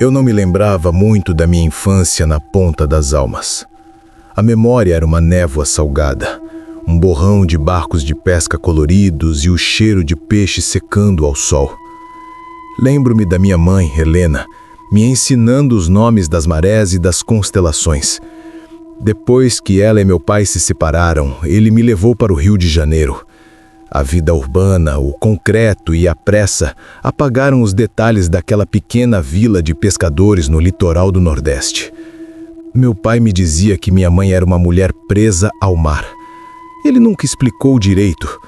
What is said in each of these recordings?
Eu não me lembrava muito da minha infância na ponta das almas. A memória era uma névoa salgada, um borrão de barcos de pesca coloridos e o cheiro de peixe secando ao sol. Lembro-me da minha mãe, Helena, me ensinando os nomes das marés e das constelações. Depois que ela e meu pai se separaram, ele me levou para o Rio de Janeiro. A vida urbana, o concreto e a pressa apagaram os detalhes daquela pequena vila de pescadores no litoral do Nordeste. Meu pai me dizia que minha mãe era uma mulher presa ao mar. Ele nunca explicou direito.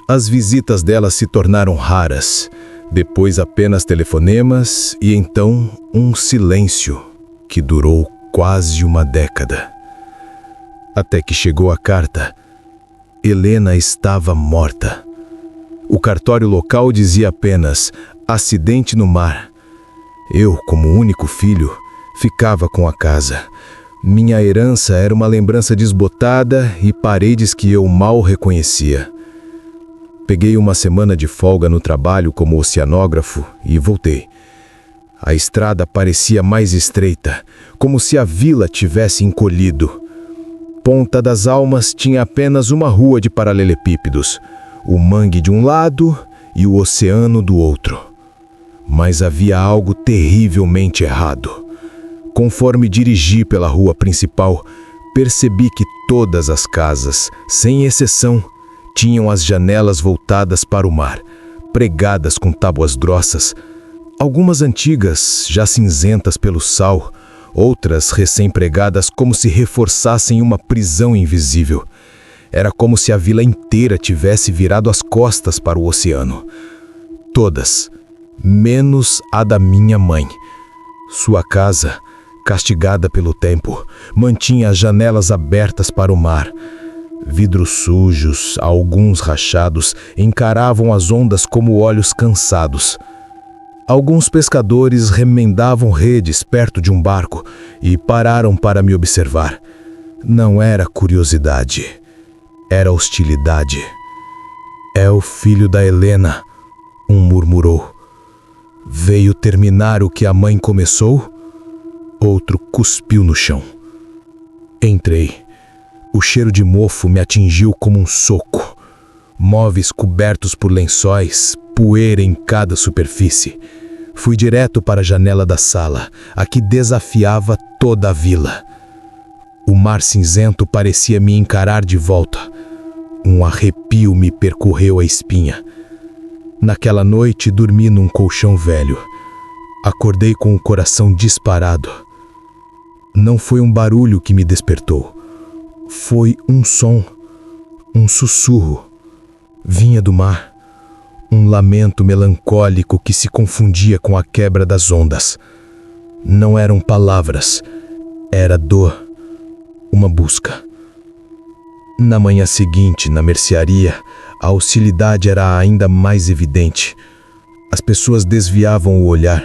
As visitas dela se tornaram raras, depois apenas telefonemas e então um silêncio que durou quase uma década. Até que chegou a carta. Helena estava morta. O cartório local dizia apenas acidente no mar. Eu, como único filho, ficava com a casa. Minha herança era uma lembrança desbotada e paredes que eu mal reconhecia. Peguei uma semana de folga no trabalho como oceanógrafo e voltei. A estrada parecia mais estreita, como se a vila tivesse encolhido. Ponta das Almas tinha apenas uma rua de paralelepípedos, o mangue de um lado e o oceano do outro. Mas havia algo terrivelmente errado. Conforme dirigi pela rua principal, percebi que todas as casas, sem exceção, tinham as janelas voltadas para o mar, pregadas com tábuas grossas, algumas antigas, já cinzentas pelo sal, outras recém-pregadas como se reforçassem uma prisão invisível. Era como se a vila inteira tivesse virado as costas para o oceano. Todas, menos a da minha mãe. Sua casa, castigada pelo tempo, mantinha as janelas abertas para o mar. Vidros sujos, alguns rachados, encaravam as ondas como olhos cansados. Alguns pescadores remendavam redes perto de um barco e pararam para me observar. Não era curiosidade, era hostilidade. É o filho da Helena, um murmurou. Veio terminar o que a mãe começou? Outro cuspiu no chão. Entrei. O cheiro de mofo me atingiu como um soco. Móveis cobertos por lençóis, poeira em cada superfície. Fui direto para a janela da sala, a que desafiava toda a vila. O mar cinzento parecia me encarar de volta. Um arrepio me percorreu a espinha. Naquela noite dormi num colchão velho. Acordei com o coração disparado. Não foi um barulho que me despertou. Foi um som, um sussurro. Vinha do mar. Um lamento melancólico que se confundia com a quebra das ondas. Não eram palavras, era dor, uma busca. Na manhã seguinte, na mercearia, a hostilidade era ainda mais evidente. As pessoas desviavam o olhar.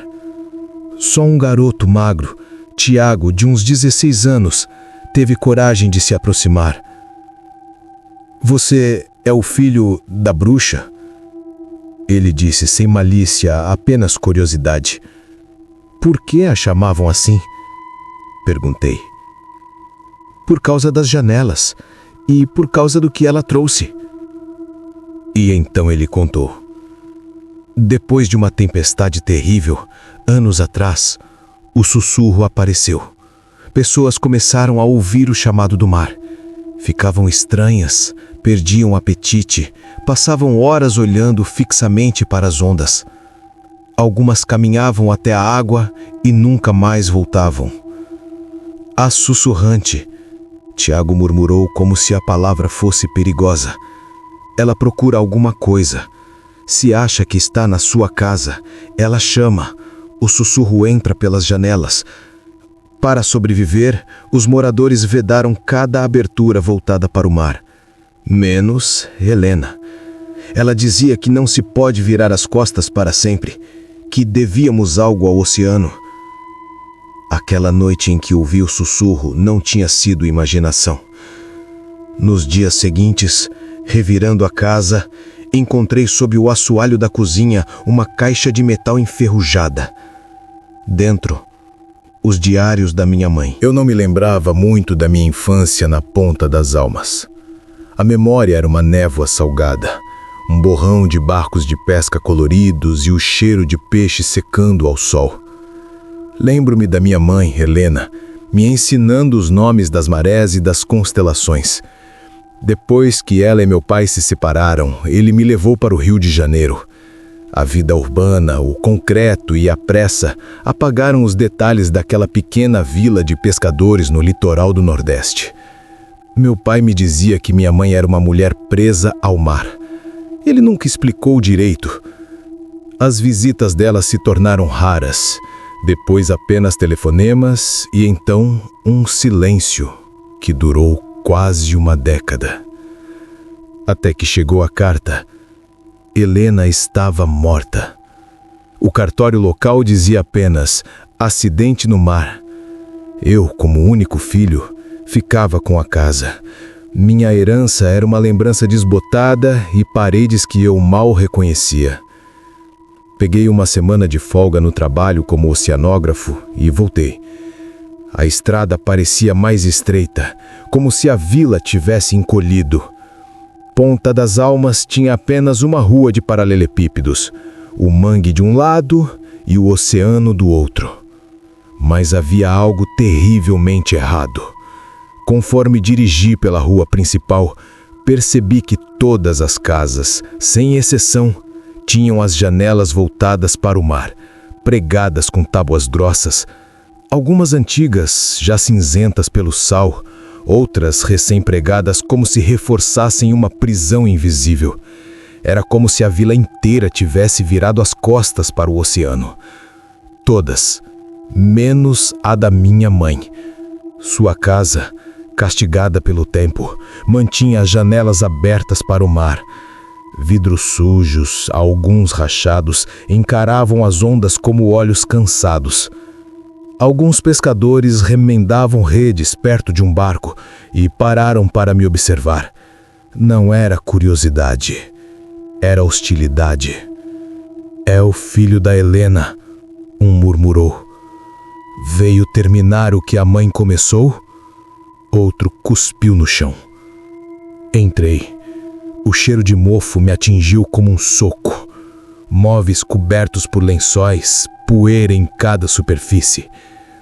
Só um garoto magro, Tiago, de uns 16 anos, teve coragem de se aproximar. Você é o filho da bruxa? Ele disse sem malícia, apenas curiosidade. Por que a chamavam assim? Perguntei. Por causa das janelas e por causa do que ela trouxe. E então ele contou. Depois de uma tempestade terrível, anos atrás, o sussurro apareceu. Pessoas começaram a ouvir o chamado do mar. Ficavam estranhas, perdiam o apetite, passavam horas olhando fixamente para as ondas. Algumas caminhavam até a água e nunca mais voltavam. A sussurrante, Tiago murmurou como se a palavra fosse perigosa. Ela procura alguma coisa. Se acha que está na sua casa, ela chama. O sussurro entra pelas janelas. Para sobreviver, os moradores vedaram cada abertura voltada para o mar. Menos Helena. Ela dizia que não se pode virar as costas para sempre, que devíamos algo ao oceano. Aquela noite em que ouvi o sussurro não tinha sido imaginação. Nos dias seguintes, revirando a casa, encontrei sob o assoalho da cozinha uma caixa de metal enferrujada. Dentro, os diários da minha mãe. Eu não me lembrava muito da minha infância na ponta das almas. A memória era uma névoa salgada, um borrão de barcos de pesca coloridos e o cheiro de peixe secando ao sol. Lembro-me da minha mãe, Helena, me ensinando os nomes das marés e das constelações. Depois que ela e meu pai se separaram, ele me levou para o Rio de Janeiro. A vida urbana, o concreto e a pressa apagaram os detalhes daquela pequena vila de pescadores no litoral do Nordeste. Meu pai me dizia que minha mãe era uma mulher presa ao mar. Ele nunca explicou direito. As visitas dela se tornaram raras, depois apenas telefonemas e então um silêncio que durou quase uma década. Até que chegou a carta. Helena estava morta. O cartório local dizia apenas acidente no mar. Eu, como único filho, ficava com a casa. Minha herança era uma lembrança desbotada e paredes que eu mal reconhecia. Peguei uma semana de folga no trabalho como oceanógrafo e voltei. A estrada parecia mais estreita, como se a vila tivesse encolhido. Ponta das Almas tinha apenas uma rua de paralelepípedos, o mangue de um lado e o oceano do outro. Mas havia algo terrivelmente errado. Conforme dirigi pela rua principal, percebi que todas as casas, sem exceção, tinham as janelas voltadas para o mar, pregadas com tábuas grossas, algumas antigas, já cinzentas pelo sal, outras recém-pregadas como se reforçassem uma prisão invisível. Era como se a vila inteira tivesse virado as costas para o oceano. Todas, menos a da minha mãe. Sua casa, castigada pelo tempo, mantinha as janelas abertas para o mar. Vidros sujos, alguns rachados, encaravam as ondas como olhos cansados. Alguns pescadores remendavam redes perto de um barco e pararam para me observar. Não era curiosidade, era hostilidade. É o filho da Helena, um murmurou. Veio terminar o que a mãe começou? Outro cuspiu no chão. Entrei. O cheiro de mofo me atingiu como um soco. Móveis cobertos por lençóis, poeira em cada superfície.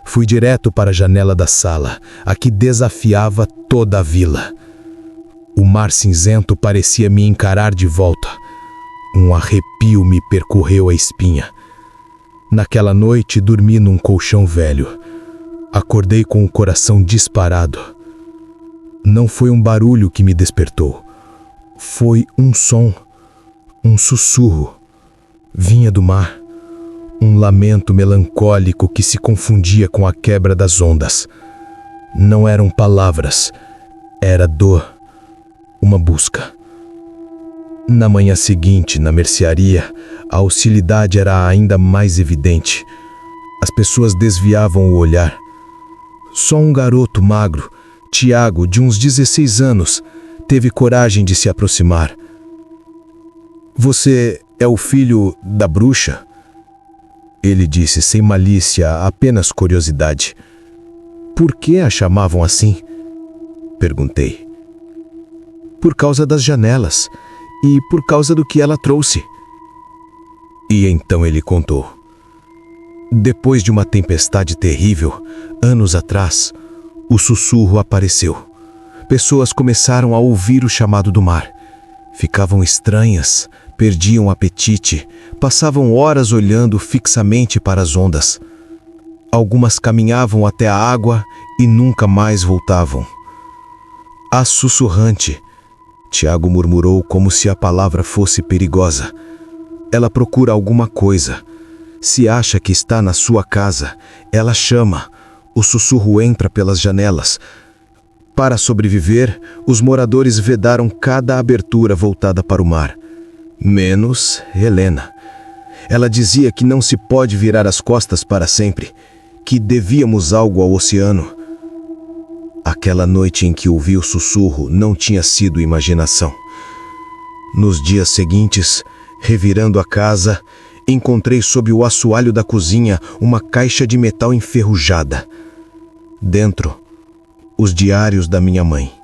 Fui direto para a janela da sala, a que desafiava toda a vila. O mar cinzento parecia me encarar de volta. Um arrepio me percorreu a espinha. Naquela noite dormi num colchão velho. Acordei com o coração disparado. Não foi um barulho que me despertou. Foi um som, um sussurro. Vinha do mar. Um lamento melancólico que se confundia com a quebra das ondas. Não eram palavras, era dor, uma busca. Na manhã seguinte, na mercearia, a hostilidade era ainda mais evidente. As pessoas desviavam o olhar. Só um garoto magro, Tiago, de uns 16 anos, teve coragem de se aproximar. "Você é o filho da bruxa?" Ele disse sem malícia, apenas curiosidade. "Por que a chamavam assim?" Perguntei. "Por causa das janelas e por causa do que ela trouxe." E então ele contou. Depois de uma tempestade terrível, anos atrás, o sussurro apareceu. Pessoas começaram a ouvir o chamado do mar. Ficavam estranhas, perdiam o apetite, passavam horas olhando fixamente para as ondas. Algumas caminhavam até a água e nunca mais voltavam. "A sussurrante", Tiago murmurou como se a palavra fosse perigosa. "Ela procura alguma coisa. Se acha que está na sua casa, ela chama. O sussurro entra pelas janelas." Para sobreviver, os moradores vedaram cada abertura voltada para o mar. Menos Helena. Ela dizia que não se pode virar as costas para sempre, que devíamos algo ao oceano. Aquela noite em que ouvi o sussurro não tinha sido imaginação. Nos dias seguintes, revirando a casa, encontrei sob o assoalho da cozinha uma caixa de metal enferrujada. Dentro, os diários da minha mãe.